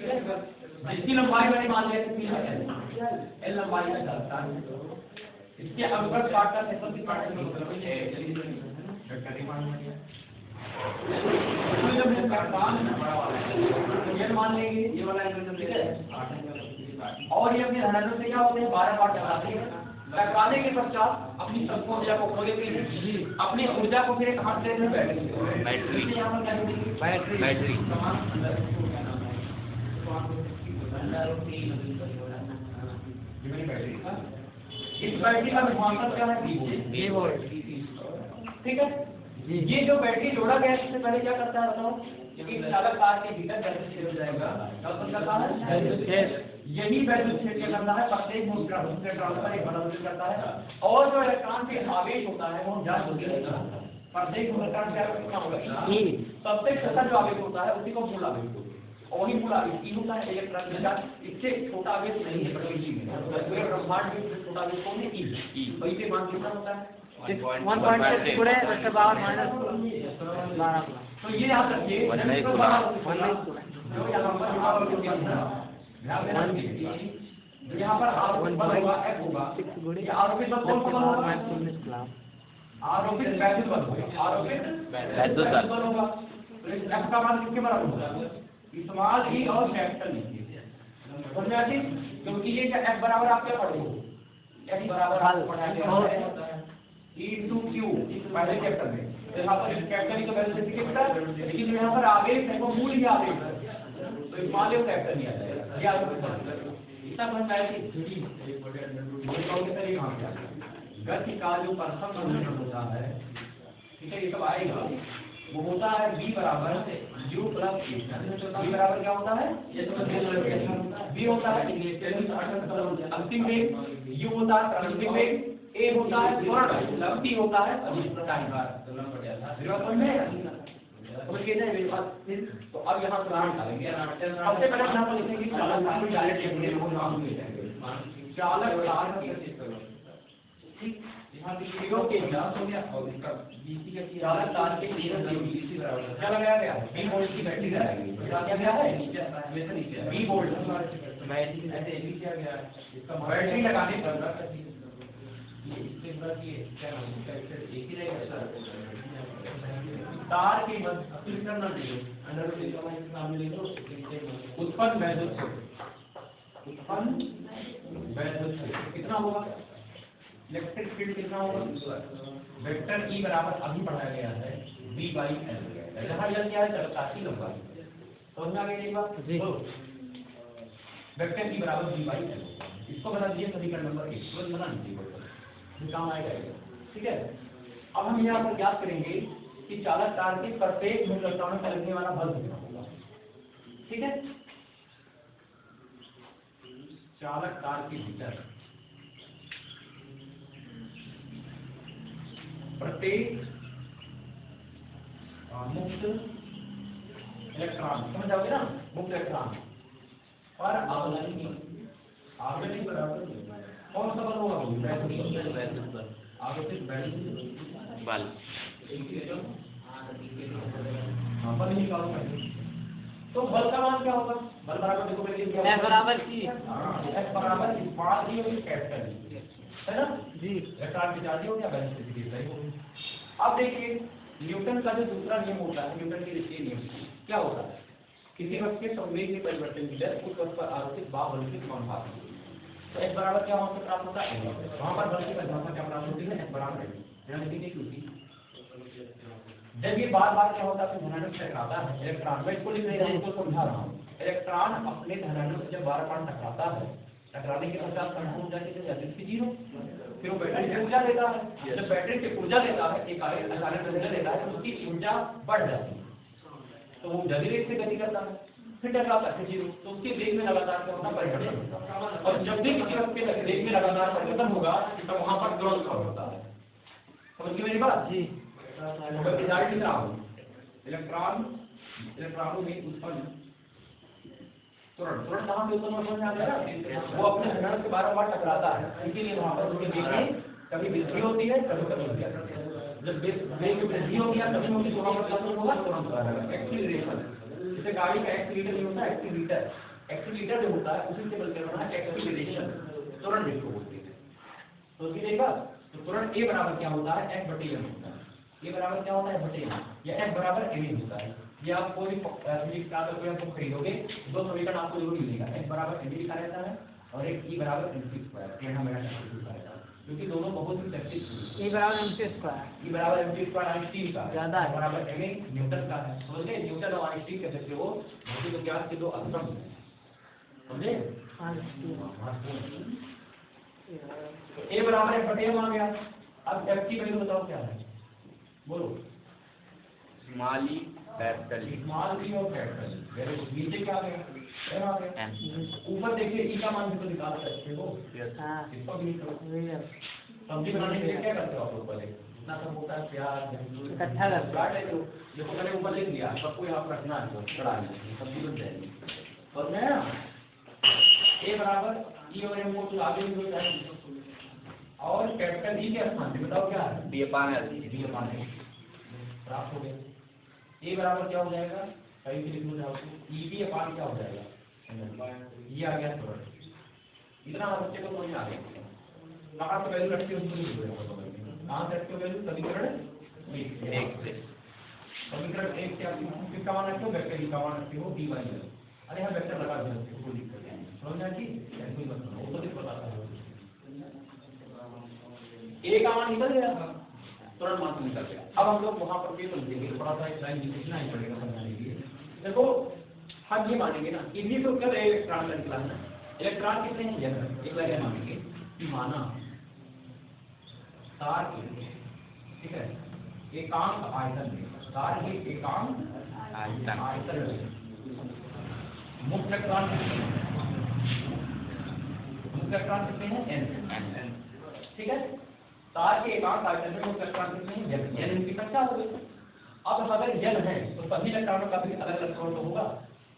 जिसकी लंबाई मैंने मान लिया कितनी है, एल लंबाई का चलता है। इसके अवगत पार्ट का क्षेत्रफल की पार्ट में मतलब है वेक्टर मान लिया। तो जब मैं करतान बड़ा वाला है तो ये मान लेंगे ये वाला एंगल ठीक है। और ये अपने धनात्मक से क्या होते हैं 12 पार्ट टकराते हैं। टकराने के पश्चात अपनी सबको ऊर्जा को खो देते हैं। अपनी ऊर्जा को फिर कहां से देते हैं, बैटरी। यहाँ पर क्या देंगे, बैटरी। इस बैटरी का विभवांतर क्या है, V वोल्ट। ठीक है। ये जो बैटरी जोड़ा गया है इससे पहले क्या करता है बताओ, क्योंकि चालक तार के भीतर वैद्युत क्षेत्र जाएगा, क्या करता है, यही वैद्युत क्षेत्र क्या करता है, प्रत्येक मुद्रा दूसरे ट्रांसफर एक बड़ा करता है। और जो इलेक्ट्रॉन के आवेश होता है वो ज्ञात होती है, प्रत्येक इलेक्ट्रॉन क्या होगा, सबसे छोटा जो आवेश होता है उसी को मूल आवेश बोलते हैं। और वही मूल आवेश ई होता है इलेक्ट्रॉन का, इससे छोटा आवेश नहीं है बड़ी चीज में। पूरे ब्रह्मांड में छोटा आवेश कौन है, ई। वही पे मान कितना होता है 1.6 गुणे 10 पावर माइनस 12। तो ये याद रखिए जो यहाँ पर आरोपित बल होगा F होगा, ये आरोपित बल कौन सा बल होगा, आरोपित वैद्युत बल होगा, आरोपित वैद्युत बल होगा। तो इस F का मान किसके बराबर होगा, स्मॉल ई और कैपिटल ई। समझ में आती, क्योंकि ये क्या F बराबर आप क्या पढ़ोगे, F बराबर आप पढ़ा गया है E/Q पहले चैप्टर में। तो यहाँ पर कैपिटल तो वैसे लिखता है, लेकिन यहाँ पर आवेश है वो मूल ही आवेश है, तो स्मॉल ही कैपिटल नहीं आ जाएगा। ये आपको इतना समझ में आएगी। गति का जो प्रथम समीकरण होता है, ठीक है, ये सब आएगा, वो होता है V बराबर U प्लस A। V बराबर क्या होता है, V होता है अंतिम वेग, U होता है प्रारंभिक वेग, A होता है त्वरण, T होता है प्रकाशकार। तो अब यहाँ उदाहरण डालेंगे। सबसे पहले यहाँ पर लिखेंगे चालक तार की डायरेक्ट चालक तार की ठीक, यहाँ दिशा के ज्ञात हो गया और इसका बीसी का चालक तार के लिए बीसी बराबर क्या लगाया गया, 20 वोल्ट की बैटरी लगाएंगे। क्या किया गया है, नीचे वैसे नीचे 20 वोल्ट बैटरी ऐसे भी किया गया है। इसका बैटरी लगाने पर ये इसके बाद ये क्या नाम है, एक ही रहेगा तार के मध्य अतिरिक्त ना दे अंदर से नाम ले लो, उत्पन्न वैद्युत क्षेत्र कितना होगा, इलेक्ट्रिक फील्ड कितना होगा, वेक्टर E बराबर अभी पढ़ाया गया है V/L। जहाँ L क्या है, चालकता की लंबाई। समझ में आ गई एक बात, वेक्टर E बराबर V/L। इसको बना दीजिए समीकरण नंबर 1, तुरंत बना दीजिए, काम आएगा। ठीक है। अब हम यहाँ पर ज्ञात करेंगे कि चालक तार के प्रत्येक मूल इलेक्ट्रॉन में लगने वाला बल कितना होगा। ठीक है, चालक तार के भीतर प्रत्येक मुक्त इलेक्ट्रॉन, समझ आओगे ना, मुक्त इलेक्ट्रॉन और आवेश बराबर कौन सा बल होगा, आवेशित बल। बल निकालो पहले, तो बल का मान क्या होगा, बल बराबर देखो पहले क्या है, F बराबर E, F बराबर स्मॉल ई और कैपिटल ई, है ना जी। इलेक्ट्रॉन की चार्ज हो गया, बैलेंस स्थिति सही हो गई। अब देखिए न्यूटन का जो दूसरा नियम होता है, न्यूटन के द्वितीय नियम क्या होता है, किसी वस्तु के संवेग में परिवर्तन की दर उस वस्तु पर आरोपित बाह्य बल के समानुपाती होती है। तो F बराबर क्या वहाँ से प्राप्त होता है, वहाँ पर बल की परिभाषा क्या प्राप्त होती है, F बराबर है यहाँ लिखी क्योंकि जब ये बार बार क्या होता है धनात्मक से टकराता है इलेक्ट्रॉन, मैं इसको लिख नहीं रहा हूँ, इसको समझा रहा हूँ। इलेक्ट्रॉन अपने धनात्मक से जब बार बार टकराता है, टकराने के पश्चात संपूर्ण ऊर्जा कितनी जाती है, 0। फिर वो बैटरी से ऊर्जा लेता है, जब बैटरी से ऊर्जा लेता है, एक अचानक ऊर्जा लेता है तो उसकी ऊर्जा बढ़ जाती है, तो वो जल्दी वेग से गति करता है, फिर टकराता है 0, तो उसके वेग में लगातार क्या होता है, परिवर्तन होता है। और जब भी किसी वस्तु के वेग में लगातार परिवर्तन होगा तो वहां पर तुरंत होता है। समझ गए मेरी बात जी। इलेक्ट्रॉनों में उत्पन्न तुरंत कहाँ से उत्पन्न होने आ जाएगा, वो अपने धनात्मक से बार-बार टकराता है, इसीलिए वहां पर उसके वेग में कभी वृद्धि होती है कभी कमी होती है। जब वेग में वृद्धि होती है कमी होती है तो वहां पर क्या होगा, तुरंत एक्सीलरेशन। जैसे गाड़ी का एक्सीलरेटर नहीं होता, एक्सीलरेटर एक्सीलरेटर जो होता है उसी से बल करना है एक्सीलरेशन, त्वरण जिसको बोलते हैं। तो देखा तो त्वरण a बराबर क्या होता है, f बटे m होता है। a बराबर क्या होता है, f बटे m, या f बराबर m होता है। ये आप कोई फिजिक्स का अगर कोई आपको खरीदोगे दो समीकरण आपको जरूर मिलेगा, f बराबर m लिखा रहता है और एक e बराबर mc स्क्वायर, यहाँ मेरा लिखा रहता है, क्योंकि दोनों बहुत ही चर्चित। e बराबर mc स्क्वायर, e बराबर mc स्क्वायर आइंस्टीन का ज्यादा है, बराबर m न्यूटन का है। समझ गए, न्यूटन और आइंस्टीन के जैसे वो भौतिक विज्ञान के दो अस्तंभ हैं, समझे। तो a बराबर f बटे m आ गया। अब f की वैल्यू बताओ क्या है, बोलो। Small E capital E, small E और कैपिटल ई, वेरी गुड। नीचे क्या आ गया, m आ गया। ऊपर देखिए e का मान भी तो निकाल सकते हो, हां इसको भी निकालो। सब्जी बनाने के लिए क्या करते हो आप लोग, पहले इतना सब होता है, प्याज इकट्ठा कर काट लेते हो, देखो मैंने ऊपर लिख दिया, सबको यहाँ पर रखना है, कढ़ाई में सब्जी बन जाएगी। और मैं a बराबर e और m को तो आगे भी होता है, और कैपिटल ई के स्थान पे बताओ क्या है, बी अपान एल, b अपान l प्राप्त हो गया। a बराबर क्या हो जाएगा, सही से लिख लो जाओ, e b अपान क्या हो जाएगा, ये आ गया त्वरण। इतना बच्चे को समझ में आ गया। कहाँ से वैल्यू रखते हो, कहाँ से रखते हो वैल्यू, समीकरण एक से, समीकरण एक से आप किसका मान रखते हो, वेक्टर ई का मान रखते हो, dy। अरे यहाँ वेक्टर लगा दो, कोई दिक्कत नहीं, समझ में आई, कोई मत सुनो, वो तो दिक्कत आता है। a का मान निकल गया, तुरंत मान निकल गया। अब हम लोग वहां पर भी समझेंगे, थोड़ा सा एक लाइन लिखना ही पड़ेगा समझाने के लिए। देखो हम ये मानेंगे ना, इन्हीं तो क्या इलेक्ट्रॉन का निकला है ना, इलेक्ट्रॉन कितने हैं, एक लाइन मानेंगे कि माना तार के, ठीक है, एकांक आयतन में, तार के एकांक आयतन में मुक्त इलेक्ट्रॉन कितने हैं, मुक्त इलेक्ट्रॉन कितने हैं, n, ठीक है। तार के एकांक आयतन में मुक्त इलेक्ट्रॉन कितने हैं, n इनकी संख्या हो गई। अब अगर n है तो सभी इलेक्ट्रॉनों का भी अलग अलग त्वरण होगा,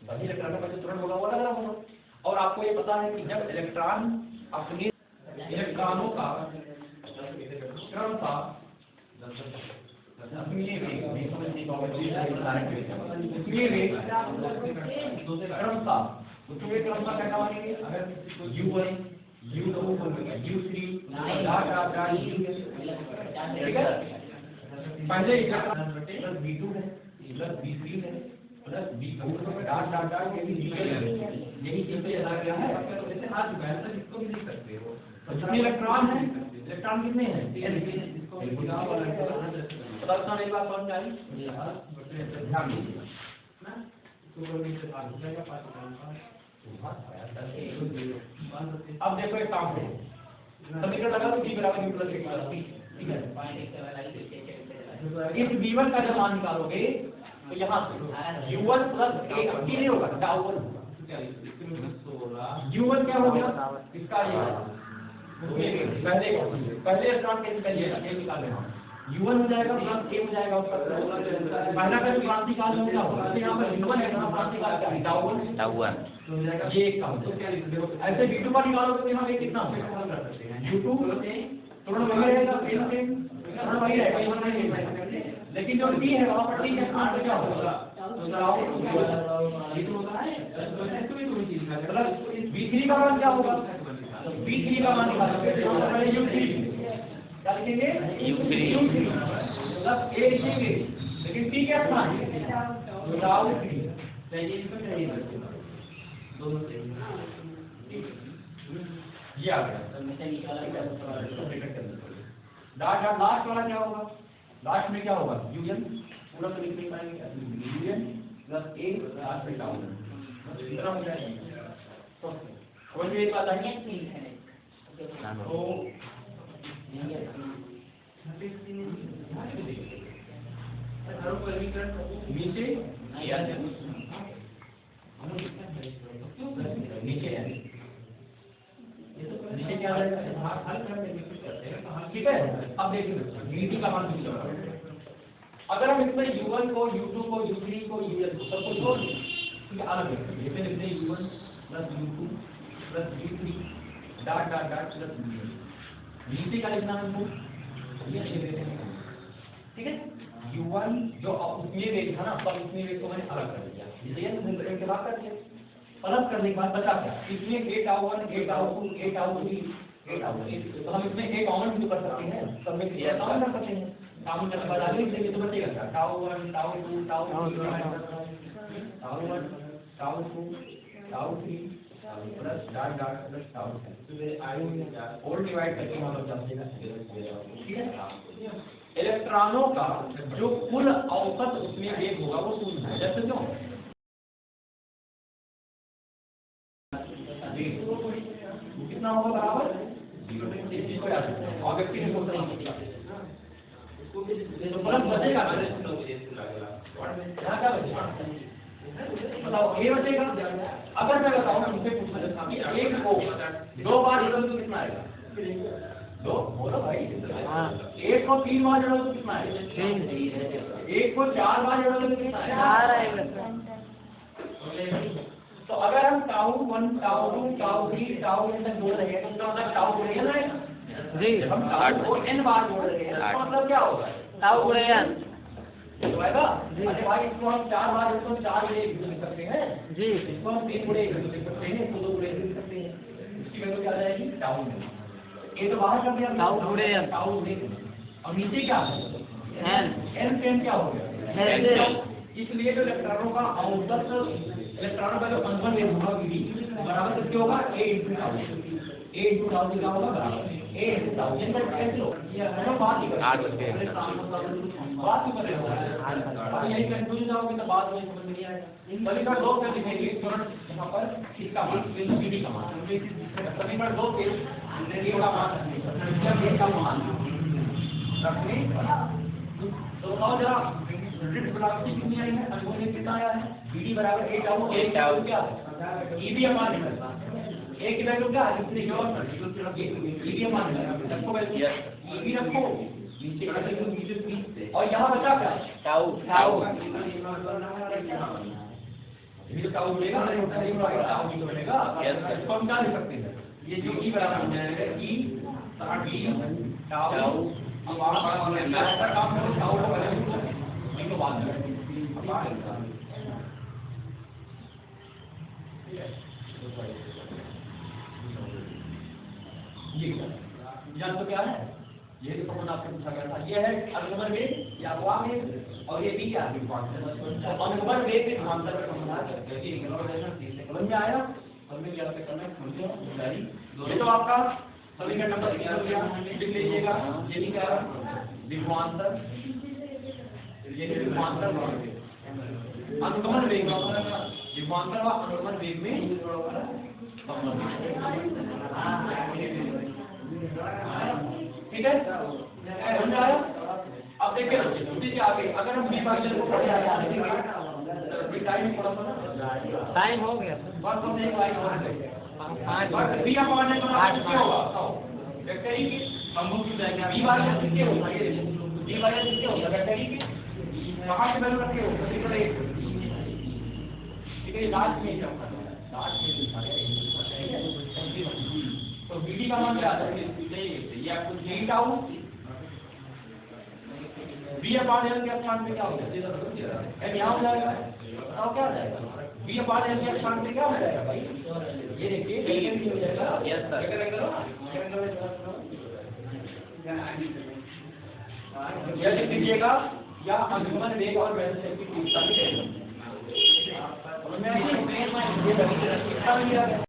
सभी इलेक्ट्रॉनों का जो त्वरण होगा वो अलग अलग होगा। और आपको ये पता है कि जब इलेक्ट्रॉन अपने इलेक्ट्रॉनों का क्रम का क्रम का क्या मानेंगे, अगर U1 U2 U3 ठीक है, पहले प्लस V2 है प्लस V3 है plus V4 dot dot dot, यही चीजें लगा गया है। जैसे आज वैसे इसको भी लिख सकते हो, कितने इलेक्ट्रॉन है, इलेक्ट्रॉन कितने हैं, प्रदर्शन एक बार समझ आई, ध्यान दीजिए ना, अब देखो एक काम करो, समीकरण लगा दो g बराबर u प्लस एक, ठीक है। इस v1 का जब मान निकालोगे तो यहाँ से u1 प्लस एक नहीं होगा, डाउ1 u1 क्या होगा, इसका ये पहले इलेक्ट्रॉन के निकाल लेना, u1 हो जाएगा प्लस a हो जाएगा, उसका पहला का जो क्रांतिकाल होगा यहाँ पर u1 है, यहाँ क्रांतिकाल क्या है, डाउ1 तो जाएगा ये एक काम। ऐसे v2 का निकालोगे तो यहाँ पे कितना कर सकते हैं, u2 तुरंत वही रहेगा, तुरंत वही रहेगा, लेकिन जो t है वहाँ पर t है, आठ क्या होगा, v3 का मान क्या होगा, v3 का मान निकालोगे u3 क्या लिखेंगे, u3 प्लस a लिखेंगे, लेकिन t क्या था, दोनों से ये आ गया। डॉट डॉट लास्ट वाला क्या होगा, लास्ट में क्या होगा, यूएन पूरा तो लिख नहीं पाएंगे, यूएन प्लस ए लास्ट में डाउन, इतना हो जाएगा। तो समझ में एक बात आई है, तो नीचे नीचे है, नीचे क्या है, ठीक है। अब देखिए dt का मान पूछा, अगर हम इसमें u1 को u2 को u3 को un को सबको जोड़ दें तो क्या अलग है, जैसे लिखते हैं u1 plus u2 plus u3 dot dot dot plus नीचे का लिखना हमको ये ठीक है। u1 जो उसमें वेग था ना, पर उसमें वेग को मैंने अलग कर दिया, इसलिए के बाद कर दिया, प्लस करने के बाद बचा क्या? इसमें a tau 1 a tau 2 a tau 3 a tau 4, तो हम इसमें a कॉमन भी तो कर सकते हैं, सब में से कॉमन कर सकते हैं। कॉमन करने के बाद आगे लिखेंगे तो बचेगा क्या? Tau 1 tau 2 tau 3 tau 1 tau 2 tau 3 plus dot dot plus tau 4 और डिवाइड करके हम लोग जाएगा। ठीक है, इलेक्ट्रॉनों का जो कुल औसत उसमें वेग होगा वो शून्य है। जैसे क्यों? कितना होगा बराबर 0 और व्यक्ति ने सोचा तो प्लस बचेगा। यहाँ क्या बचेगा बताओ? ये बचेगा। अगर मैं बताऊं तुमसे पूछना चाहता हूँ कि एक को 2 बार जोड़ो तो कितना आएगा? 2 बोलो भाई। एक को 3 बार जोड़ो तो कितना आएगा? एक को 4 बार जोड़ो तो कितना आएगा? तो अगर हम tau 1 tau 2 tau 3 tau n तक जोड़ रहे हैं तो उसका मतलब टाउ गुणे n आएगा जी। हम टाउ को n बार जोड़ रहे हैं तो मतलब क्या होगा? टाउ गुणे n तो आएगा। अरे भाई इसको हम 4 बार इसको 4 गुणे लिख सकते हैं जी। इसको हम 3 गुणे लिख सकते हैं, इसको 2 गुणे लिख सकते हैं। इसकी वैल्यू क्या आ जाएगी? टाउ में ये तो बाहर कर दिया टाउ गुणे n। टाउ गुणे और नीचे क्या है? n n क्या हो गया? इसलिए जो इलेक्ट्रॉनों का औसत इलेक्ट्रॉनों का जो अनवन वेग होगा v बराबर किसके होगा? a into tau. a into tau क्या होगा? बराबर a into टाउ। ये कैसे होगा? ये हम बात ही कर रहे हैं, बात ही कर रहे हैं। अब यही कंफ्यूजन होगी तो बात में समझ नहीं आएगा। समीकरण 2 से लिखेंगे तुरंत यहाँ पर इसका मान v का मान। समीकरण 2 से v का मान v का मान रखने तो बताओ जरा रिलेटिव वेलोसिटी कितनी आई है? अनुभव में कितना आया है? vd बराबर a टाउ। a टाउ क्या है? eb मान निकलता है। a की वैल्यू क्या है? इसलिए eb मान निकलता है। सबको वैल्यू eb रखो नीचे का वैल्यू और यहाँ बचा क्या? टाउ टाउ ये टाउ मिलेगा टाउ भी मिलेगा। इसको हम क्या लिख सकते हैं? ये जो e बराबर हो जाएगा e टाउ। अब आप ऐसा काम करो टाउ को पहले तो बात करें। ये तो क्या है? ये तो कौन आपसे पूछा गया था? ये है अनुगमन वेग या अगवा वेग और ये भी क्या है? अनुगमन वेग के समांतर में समानांतर समझ में आया? समझ क्या करना है? ये तो आपका समीकरण नंबर 1 हो गया, लिख लीजिएगा। ये भी क्या है? विभवांतर। ये विभवांतर अनुगमन वेग विभवांतर व अनुगमन वेग में ठीक है, समझ आया? अब देखिए छुट्टी से आगे अगर हम बी भाजन को पढ़े आगे टाइम हो गया बस हम एक लाइन और बस बी भाजन का क्या होगा? वेक्टर की समूह की जाएगा। बी भाजन किसके होगा? ये बी भाजन किसके होगा? वेक्टर की कहाँ से वैल्यू रखे हो? ठीक है, लास्ट में तो vd का मान क्या आता है? ये आपको j tau v upon l के स्थान पे क्या हो जाएगा? n यहाँ हो जाएगा और क्या हो जाएगा? v अपॉन l के स्थान पे क्या हो जाएगा भाई? ये देखिए n हो जाएगा। यस सर, यह लिख लीजिएगा या अनुगमन वेग और वेलोसिटी की तीव्रता भी ले लो।